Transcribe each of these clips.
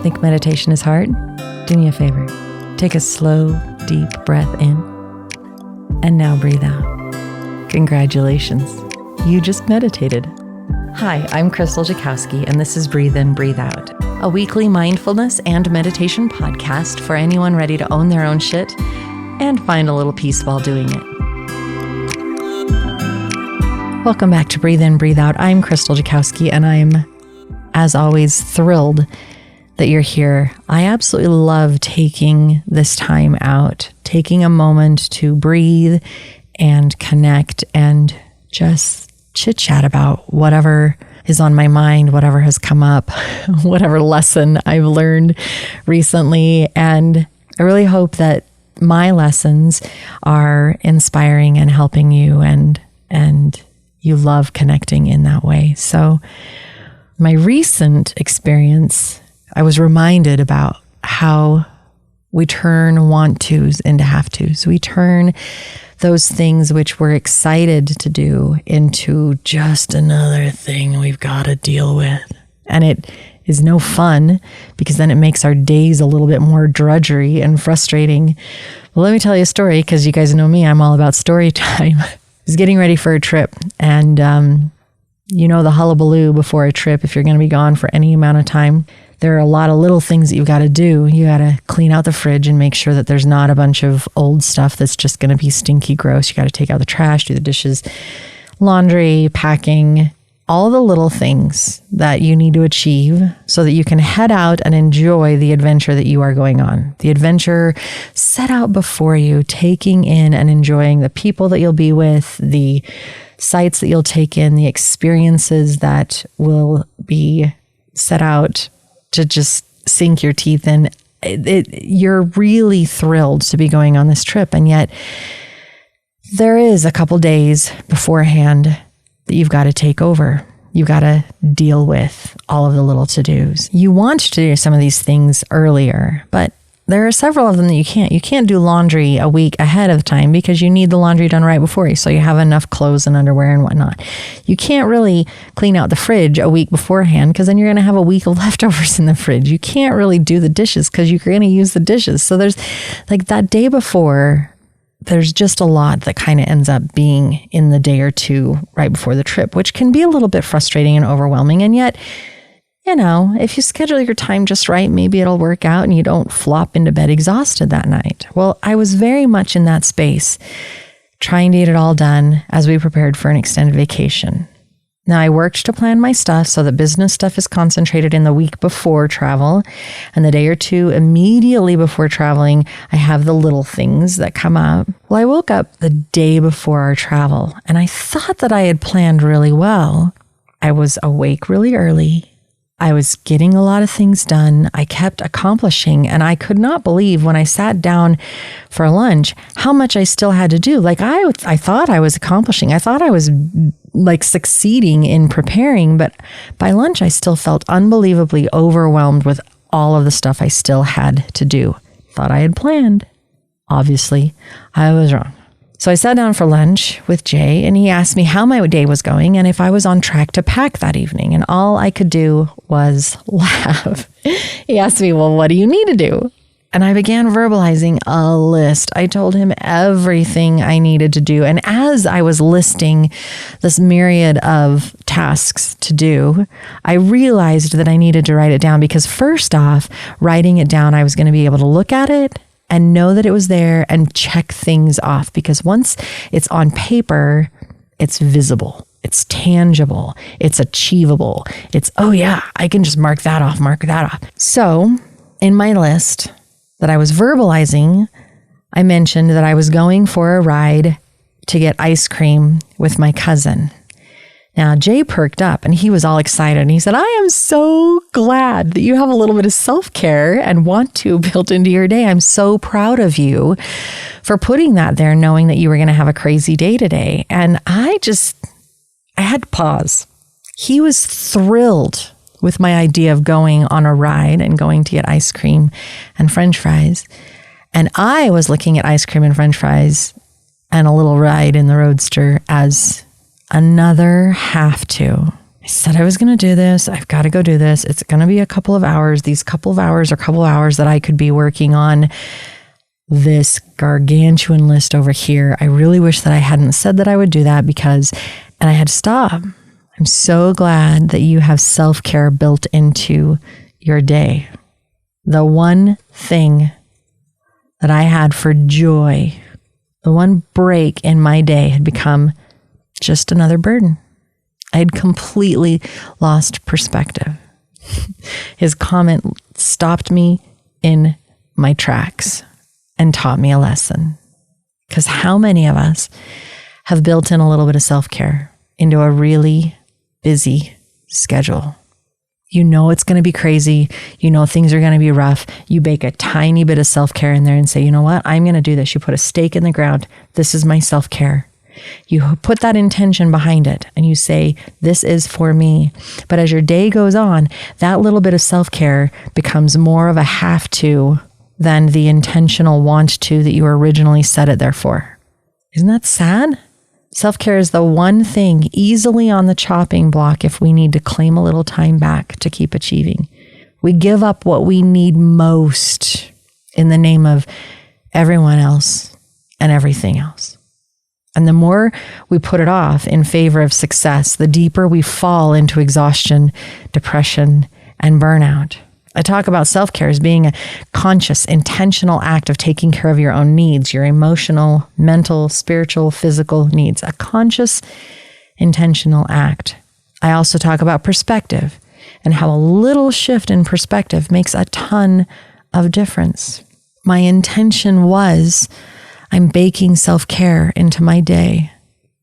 Think meditation is hard? Do me a favor. Take a slow, deep breath in. And now breathe out. Congratulations. You just meditated. Hi, I'm Krystal Jakosky, and this is Breathe In, Breathe Out, a weekly mindfulness and meditation podcast for anyone ready to own their own shit and find a little peace while doing it. Welcome back to Breathe In, Breathe Out. I'm Krystal Jakosky, and I'm, as always, thrilled that you're here. I absolutely love taking this time out, taking a moment to breathe and connect and just chit-chat about whatever is on my mind, whatever has come up, whatever lesson I've learned recently. And I really hope that my lessons are inspiring and helping you, and you love connecting in that way. So my recent experience, I was reminded about how we turn want tos into have tos. We turn those things which we're excited to do into just another thing we've got to deal with. And it is no fun, because then it makes our days a little bit more drudgery and frustrating. Well, let me tell you a story, because you guys know me, I'm all about story time. I was getting ready for a trip, and you know the hullabaloo before a trip. If you're going to be gone for any amount of time, there are a lot of little things that you've got to do. You got to clean out the fridge and make sure that there's not a bunch of old stuff that's just going to be stinky gross. You got to take out the trash, do the dishes, laundry, packing, all the little things that you need to achieve so that you can head out and enjoy the adventure that you are going on. The adventure set out before you, taking in and enjoying the people that you'll be with, the sights that you'll take in, the experiences that will be set out to just sink your teeth in. You're really thrilled to be going on this trip. And yet there is a couple days beforehand that you've got to take over. You've got to deal with all of the little to-dos. You want to do some of these things earlier, but there are several of them that you can't. You can't do laundry a week ahead of time because you need the laundry done right before you, so you have enough clothes and underwear and whatnot. You can't really clean out the fridge a week beforehand, because then you're going to have a week of leftovers in the fridge. You can't really do the dishes because you're going to use the dishes. So there's like that day before, there's just a lot that kind of ends up being in the day or two right before the trip, which can be a little bit frustrating and overwhelming. And yet, you know, if you schedule your time just right, maybe it'll work out and you don't flop into bed exhausted that night. Well, I was very much in that space, trying to get it all done as we prepared for an extended vacation. Now, I worked to plan my stuff so that business stuff is concentrated in the week before travel, and the day or two immediately before traveling, I have the little things that come up. Well, I woke up the day before our travel, and I thought that I had planned really well. I was awake really early. I was getting a lot of things done. I kept accomplishing, and I could not believe when I sat down for lunch how much I still had to do. Like I thought I was accomplishing. I thought I was like succeeding in preparing, but by lunch I still felt unbelievably overwhelmed with all of the stuff I still had to do. Thought I had planned. Obviously, I was wrong. So I sat down for lunch with Jay, and he asked me how my day was going and if I was on track to pack that evening. And all I could do was laugh. He asked me, well, what do you need to do? And I began verbalizing a list. I told him everything I needed to do. And as I was listing this myriad of tasks to do, I realized that I needed to write it down, because first off, writing it down, I was going to be able to look at it and know that it was there and check things off, because once it's on paper, it's visible, it's tangible, it's achievable. It's, oh yeah, I can just mark that off. So in my list that I was verbalizing, I mentioned that I was going for a ride to get ice cream with my cousin. Now, Jay perked up and he was all excited, and he said, I am so glad that you have a little bit of self-care and want to built into your day. I'm so proud of you for putting that there, knowing that you were going to have a crazy day today. And I had to pause. He was thrilled with my idea of going on a ride and going to get ice cream and French fries. And I was looking at ice cream and French fries and a little ride in the Roadster as another have to. I said I was going to do this. I've got to go do this. It's going to be a couple of hours. These couple of hours that I could be working on this gargantuan list over here. I really wish that I hadn't said that I would do that and I had to stop. I'm so glad that you have self-care built into your day. The one thing that I had for joy, the one break in my day had become just another burden. I had completely lost perspective. His comment stopped me in my tracks and taught me a lesson. Because how many of us have built in a little bit of self-care into a really busy schedule? You know it's going to be crazy. You know things are going to be rough. You bake a tiny bit of self-care in there and say, you know what? I'm going to do this. You put a stake in the ground. This is my self-care. You put that intention behind it and you say, this is for me. But as your day goes on, that little bit of self-care becomes more of a have to than the intentional want to that you originally set it there for. Isn't that sad? Self-care is the one thing easily on the chopping block if we need to claim a little time back to keep achieving. We give up what we need most in the name of everyone else and everything else. And the more we put it off in favor of success, the deeper we fall into exhaustion, depression, and burnout. I talk about self-care as being a conscious, intentional act of taking care of your own needs, your emotional, mental, spiritual, physical needs, a conscious, intentional act. I also talk about perspective and how a little shift in perspective makes a ton of difference. My intention was, I'm baking self-care into my day.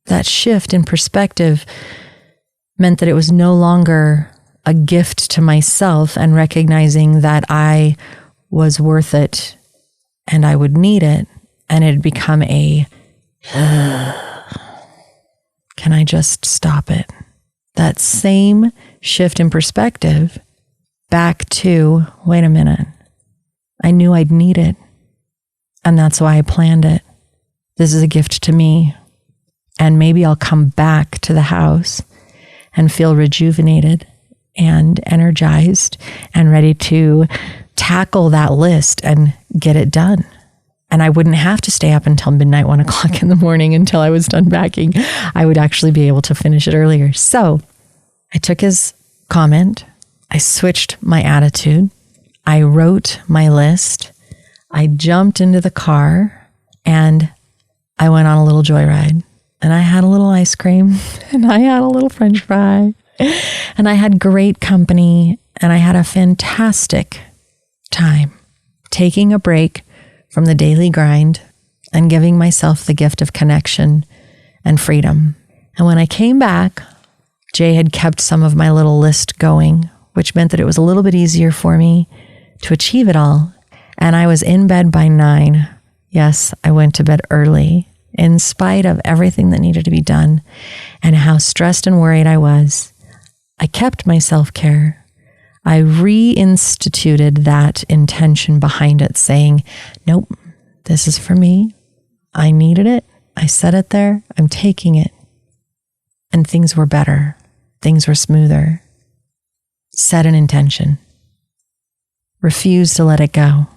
That shift in perspective meant that it was no longer a gift to myself and recognizing that I was worth it and I would need it. And it had become a, can I just stop it? That same shift in perspective back to, wait a minute, I knew I'd need it. And that's why I planned it. This is a gift to me. And maybe I'll come back to the house and feel rejuvenated and energized and ready to tackle that list and get it done. And I wouldn't have to stay up until midnight, 1 o'clock in the morning until I was done packing. I would actually be able to finish it earlier. So I took his comment. I switched my attitude. I wrote my list. I jumped into the car and I went on a little joyride. And I had a little ice cream and I had a little French fry. And I had great company and I had a fantastic time taking a break from the daily grind and giving myself the gift of connection and freedom. And when I came back, Jay had kept some of my little list going, which meant that it was a little bit easier for me to achieve it all. And I was in bed by 9. Yes, I went to bed early in spite of everything that needed to be done and how stressed and worried I was. I kept my self-care. I reinstituted that intention behind it, saying, nope, this is for me. I needed it. I set it there. I'm taking it. And things were better. Things were smoother. Set an intention. Refuse to let it go.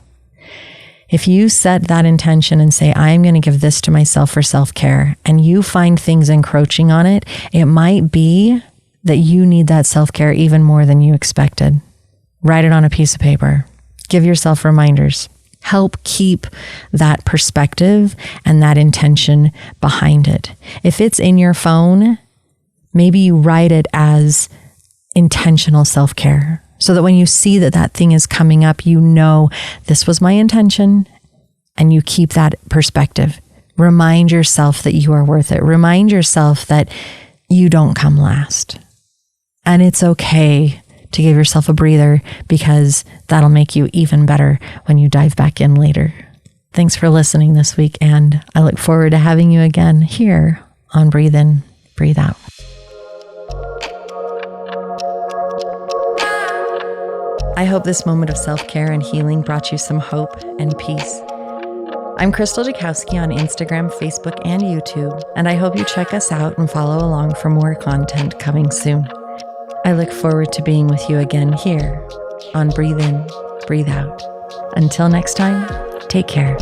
If you set that intention and say, I am going to give this to myself for self-care, and you find things encroaching on it, it might be that you need that self-care even more than you expected. Write it on a piece of paper. Give yourself reminders. Help keep that perspective and that intention behind it. If it's in your phone, maybe you write it as intentional self-care so that when you see that that thing is coming up, you know this was my intention and you keep that perspective. Remind yourself that you are worth it. Remind yourself that you don't come last. And it's okay to give yourself a breather because that'll make you even better when you dive back in later. Thanks for listening this week, and I look forward to having you again here on Breathe In, Breathe Out. I hope this moment of self-care and healing brought you some hope and peace. I'm Krystal Jakosky on Instagram, Facebook, and YouTube, and I hope you check us out and follow along for more content coming soon. I look forward to being with you again here on Breathe In, Breathe Out. Until next time, take care.